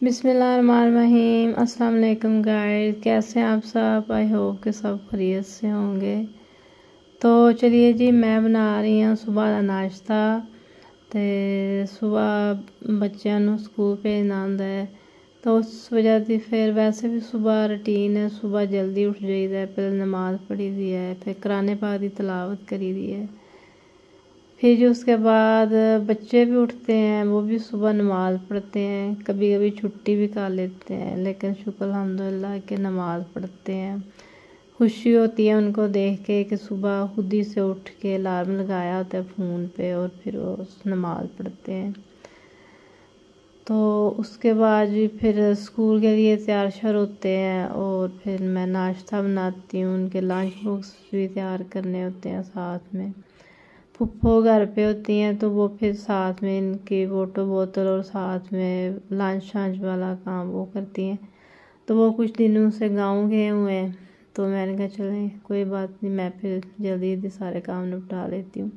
बिस्मिल्लाहिर्रहमानिर्रहीम। अस्सलाम वालेकुम गाइस, कैसे हैं आप सब। आई होप कि सब खैरियत से होंगे। तो चलिए जी, मैं बना रही हूँ सुबह का नाश्ता। तो सुबह बच्चों को स्कूल भेजना होंदा है, तो उस वजह से फिर वैसे भी सुबह रूटीन है, सुबह जल्दी उठ जाइदा है। पहले नमाज़ पढ़ी दी है, फिर कुरान पाक की तिलावत करी दी है। फिर जो उसके बाद बच्चे भी उठते हैं, वो भी सुबह नमाज़ पढ़ते हैं। कभी कभी छुट्टी भी कर लेते हैं, लेकिन शुक्र अल्हम्दुलिल्लाह कि नमाज़ पढ़ते हैं। खुशी होती है उनको देख के कि सुबह खुद ही से उठ के अलार्म लगाया होता है फ़ोन पे और फिर वो नमाज़ पढ़ते हैं। तो उसके बाद भी फिर स्कूल के लिए तैयार श्यार होते हैं और फिर मैं नाश्ता बनाती हूँ। उनके लंच बॉक्स भी तैयार करने होते हैं साथ में। फुप्पो घर पे होती हैं, तो वो फिर साथ में इनकी वाटर बोतल और साथ में लंच शंच वाला काम वो करती हैं। तो वो कुछ दिनों से गांव गए हुए हैं, तो मैंने कहा चलें कोई बात नहीं, मैं फिर जल्दी जल्दी सारे काम निपटा लेती हूँ।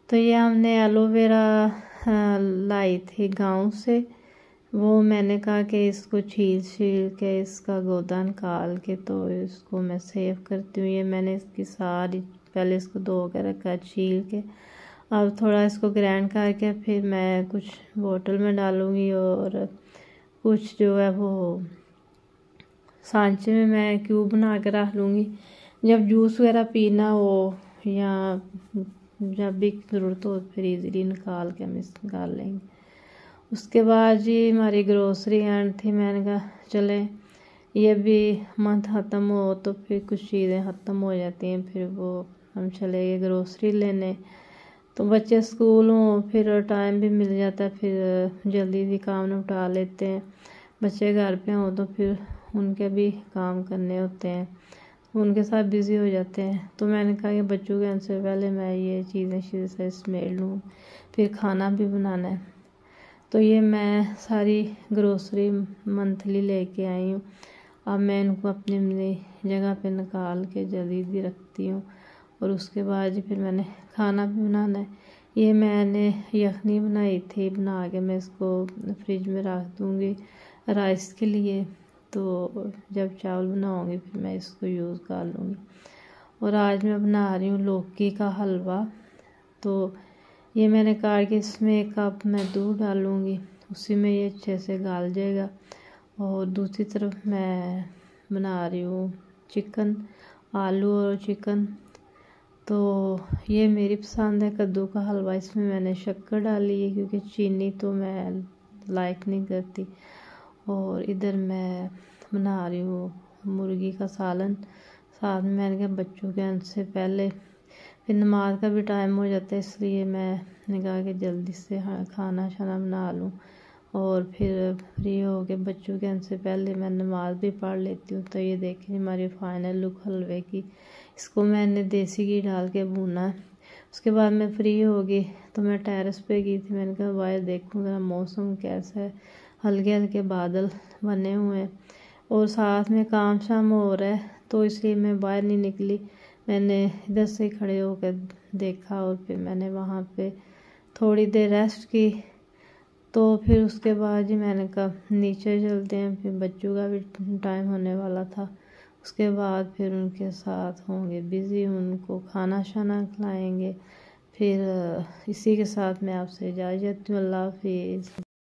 तो ये हमने एलोवेरा लाई थी गांव से। वो मैंने कहा कि इसको छील के इसका गौदा निकाल के तो इसको मैं सेव करती हूँ। ये मैंने इसकी सारी पहले इसको धो के रखा, छील के। अब थोड़ा इसको ग्राइंड करके फिर मैं कुछ बोतल में डालूँगी और कुछ जो है वो सांचे में मैं क्यूब बना के रख लूँगी। जब जूस वगैरह पीना हो या जब भी ज़रूरत हो फिर इजीली निकाल के हम निकाल लेंगे। उसके बाद जी हमारी ग्रोसरी एंड थी। मैंने कहा चले ये भी मंथ ख़त्म हो तो फिर कुछ चीज़ें ख़त्म हो जाती हैं, फिर वो हम चले गए ग्रोसरी लेने। तो बच्चे स्कूल हों फिर टाइम भी मिल जाता है, फिर जल्दी भी काम निपटा लेते हैं। बच्चे घर पे हों तो फिर उनके भी काम करने होते हैं, उनके साथ बिज़ी हो जाते हैं। तो मैंने कहा कि बच्चों के आने से पहले मैं ये चीज़ें से समेट लूँ, फिर खाना भी बनाना है। तो ये मैं सारी ग्रोसरी मंथली लेके आई हूँ। अब मैं इनको अपनी अपनी जगह पे निकाल के जल्दी रखती हूँ और उसके बाद फिर मैंने खाना भी बनाना है। ये मैंने यखनी बनाई थी, बना के मैं इसको फ्रिज में रख दूँगी राइस के लिए। तो जब चावल बनाऊँगी फिर मैं इसको यूज़ कर लूँगी। और आज मैं बना रही हूँ लौकी का हलवा। तो ये मैंने काट के इसमें 1 कप मैं दूध डालूँगी, उसी में ये अच्छे से गल जाएगा। और दूसरी तरफ मैं बना रही हूँ चिकन, आलू और चिकन। तो ये मेरी पसंद है कद्दू का हलवा। इसमें मैंने शक्कर डाली है क्योंकि चीनी तो मैं लाइक नहीं करती। और इधर मैं बना रही हूँ मुर्गी का सालन। साथ में मैंने कहा बच्चों के आने से पहले फिर नमाज का भी टाइम हो जाता है, इसलिए मैंने कहा कि जल्दी से खाना शाना बना लूँ और फिर फ्री हो के बच्चों के आने से पहले मैं नमाज भी पढ़ लेती हूँ। तो ये देखिए हमारी फाइनल लुक हलवे की। इसको मैंने देसी घी डाल के भूना है। उसके बाद मैं फ्री हो गई तो मैं टेरेस पे गई थी। मैंने कहा बाहर देखूँ ज़रा मौसम कैसा है, हल्के हल्के बादल बने हुए हैं और साथ में काम शाम हो रहा है, तो इसलिए मैं बाहर नहीं निकली। मैंने इधर से खड़े होकर देखा और फिर मैंने वहाँ पे थोड़ी देर रेस्ट की। तो फिर उसके बाद ही मैंने कहा नीचे चलते हैं, फिर बच्चों का भी टाइम होने वाला था। उसके बाद फिर उनके साथ होंगे बिज़ी, उनको खाना शाना खिलाएंगे। फिर इसी के साथ मैं आपसे इजाज़त लेती हूँ। अल्लाह हाफिज़।